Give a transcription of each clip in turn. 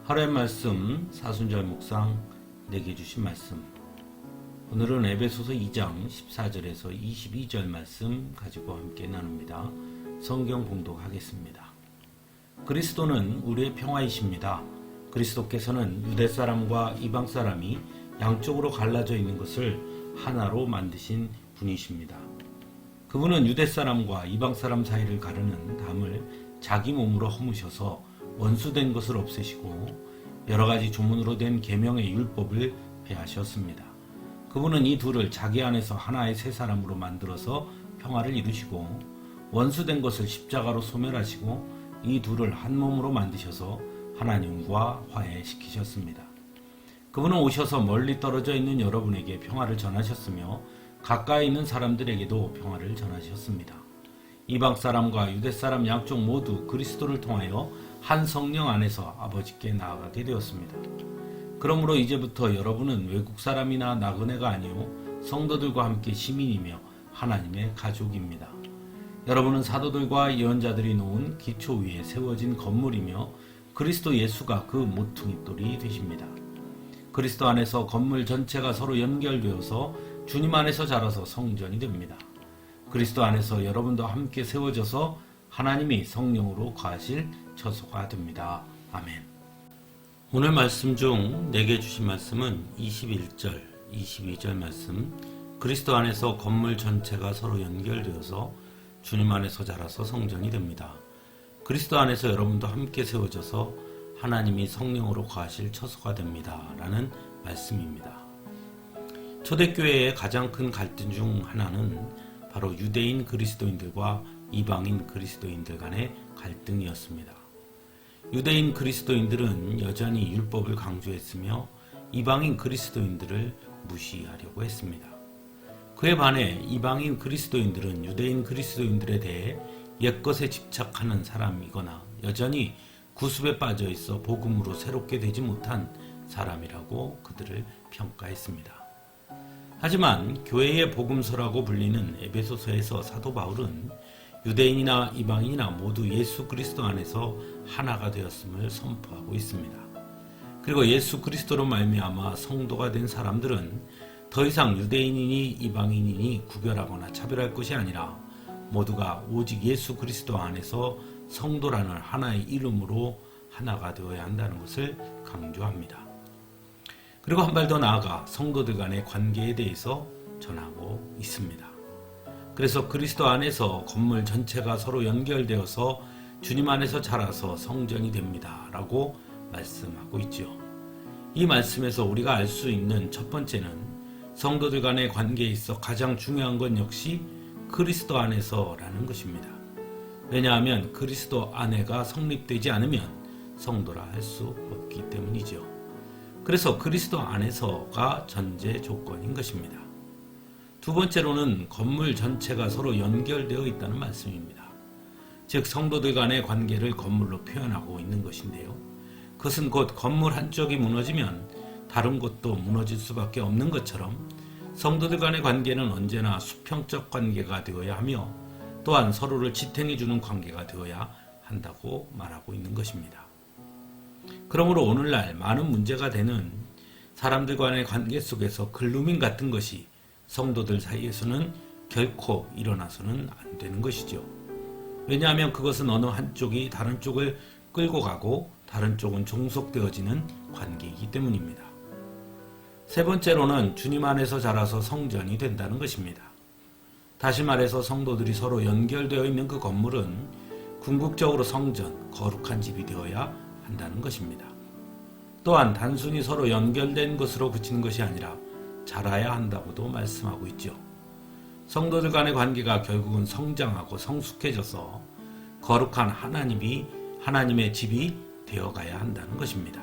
하루의 말씀 사순절 묵상 내게 주신 말씀, 오늘은 에베소서 2장 14절에서 22절 말씀 가지고 함께 나눕니다. 성경 봉독하겠습니다. 그리스도는 우리의 평화이십니다. 그리스도께서는 유대 사람과 이방 사람이 양쪽으로 갈라져 있는 것을 하나로 만드신 분이십니다. 그분은 유대 사람과 이방 사람 사이를 가르는 담을 자기 몸으로 허무셔서 원수된 것을 없애시고 여러 가지 조문으로 된 계명의 율법을 폐하셨습니다. 그분은 이 둘을 자기 안에서 하나의 새 사람으로 만들어서 평화를 이루시고 원수된 것을 십자가로 소멸하시고 이 둘을 한 몸으로 만드셔서 하나님과 화해시키셨습니다. 그분은 오셔서 멀리 떨어져 있는 여러분에게 평화를 전하셨으며 가까이 있는 사람들에게도 평화를 전하셨습니다. 이방 사람과 유대 사람 양쪽 모두 그리스도를 통하여 한 성령 안에서 아버지께 나아가게 되었습니다. 그러므로 이제부터 여러분은 외국 사람이나 나그네가 아니요 성도들과 함께 시민이며 하나님의 가족입니다. 여러분은 사도들과 예언자들이 놓은 기초 위에 세워진 건물이며 그리스도 예수가 그 모퉁이돌이 되십니다. 그리스도 안에서 건물 전체가 서로 연결되어서 주님 안에서 자라서 성전이 됩니다. 그리스도 안에서 여러분도 함께 세워져서 하나님이 성령으로 거하실 처소가 됩니다. 아멘. 오늘 말씀 중 내게 주신 말씀은 21절, 22절 말씀, 그리스도 안에서 건물 전체가 서로 연결되어서 주님 안에서 자라서 성전이 됩니다. 그리스도 안에서 여러분도 함께 세워져서 하나님이 성령으로 거하실 처소가 됩니다. 라는 말씀입니다. 초대교회의 가장 큰 갈등 중 하나는 바로 유대인 그리스도인들과 이방인 그리스도인들 간의 갈등이었습니다. 유대인 그리스도인들은 여전히 율법을 강조했으며 이방인 그리스도인들을 무시하려고 했습니다. 그에 반해 이방인 그리스도인들은 유대인 그리스도인들에 대해 옛것에 집착하는 사람이거나 여전히 구습에 빠져 있어 복음으로 새롭게 되지 못한 사람이라고 그들을 평가했습니다. 하지만 교회의 복음서라고 불리는 에베소서에서 사도 바울은 유대인이나 이방인이나 모두 예수 그리스도 안에서 하나가 되었음을 선포하고 있습니다. 그리고 예수 그리스도로 말미암아 성도가 된 사람들은 더 이상 유대인이니 이방인이니 구별하거나 차별할 것이 아니라 모두가 오직 예수 그리스도 안에서 성도라는 하나의 이름으로 하나가 되어야 한다는 것을 강조합니다. 그리고 한 발 더 나아가 성도들 간의 관계에 대해서 전하고 있습니다. 그래서 그리스도 안에서 건물 전체가 서로 연결되어서 주님 안에서 자라서 성전이 됩니다. 라고 말씀하고 있죠. 이 말씀에서 우리가 알 수 있는 첫 번째는 성도들 간의 관계에 있어 가장 중요한 건 역시 그리스도 안에서라는 것입니다. 왜냐하면 그리스도 안에가 성립되지 않으면 성도라 할 수 없기 때문이죠. 그래서 그리스도 안에서가 전제 조건인 것입니다. 두 번째로는 건물 전체가 서로 연결되어 있다는 말씀입니다. 즉 성도들 간의 관계를 건물로 표현하고 있는 것인데요. 그것은 곧 건물 한쪽이 무너지면 다른 곳도 무너질 수밖에 없는 것처럼 성도들 간의 관계는 언제나 수평적 관계가 되어야 하며 또한 서로를 지탱해주는 관계가 되어야 한다고 말하고 있는 것입니다. 그러므로 오늘날 많은 문제가 되는 사람들 간의 관계 속에서 글루밍 같은 것이 성도들 사이에서는 결코 일어나서는 안 되는 것이죠. 왜냐하면 그것은 어느 한쪽이 다른 쪽을 끌고 가고 다른 쪽은 종속되어지는 관계이기 때문입니다. 세 번째로는 주님 안에서 자라서 성전이 된다는 것입니다. 다시 말해서 성도들이 서로 연결되어 있는 그 건물은 궁극적으로 성전, 거룩한 집이 되어야 한다는 것입니다. 또한 단순히 서로 연결된 것으로 그치는 것이 아니라 자라야 한다고도 말씀하고 있죠. 성도들 간의 관계가 결국은 성장하고 성숙해져서 거룩한 하나님의 집이 되어가야 한다는 것입니다.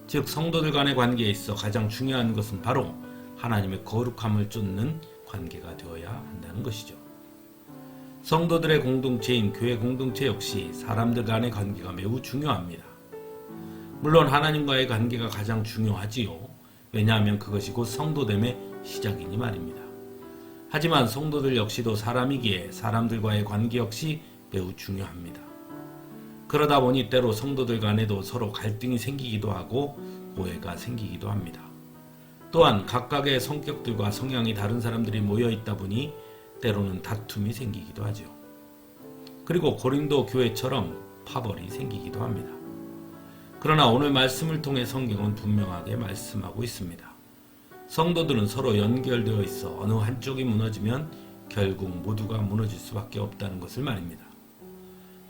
즉 성도들 간의 관계에 있어 가장 중요한 것은 바로 하나님의 거룩함을 쫓는 관계가 되어야 한다는 것이죠. 성도들의 공동체인 교회 공동체 역시 사람들 간의 관계가 매우 중요합니다. 물론 하나님과의 관계가 가장 중요하지요. 왜냐하면 그것이 곧 성도됨의 시작이니 말입니다. 하지만 성도들 역시도 사람이기에 사람들과의 관계 역시 매우 중요합니다. 그러다 보니 때로 성도들 간에도 서로 갈등이 생기기도 하고 오해가 생기기도 합니다. 또한 각각의 성격들과 성향이 다른 사람들이 모여 있다 보니 때로는 다툼이 생기기도 하죠. 그리고 고린도 교회처럼 파벌이 생기기도 합니다. 그러나 오늘 말씀을 통해 성경은 분명하게 말씀하고 있습니다. 성도들은 서로 연결되어 있어 어느 한쪽이 무너지면 결국 모두가 무너질 수밖에 없다는 것을 말입니다.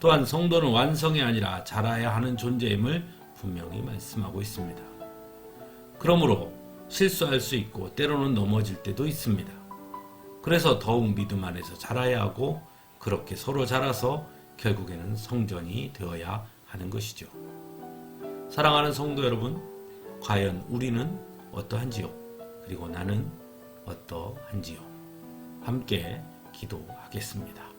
또한 성도는 완성이 아니라 자라야 하는 존재임을 분명히 말씀하고 있습니다. 그러므로 실수할 수 있고 때로는 넘어질 때도 있습니다. 그래서 더욱 믿음 안에서 자라야 하고 그렇게 서로 자라서 결국에는 성전이 되어야 하는 것이죠. 사랑하는 성도 여러분, 과연 우리는 어떠한지요? 그리고 나는 어떠한지요? 함께 기도하겠습니다.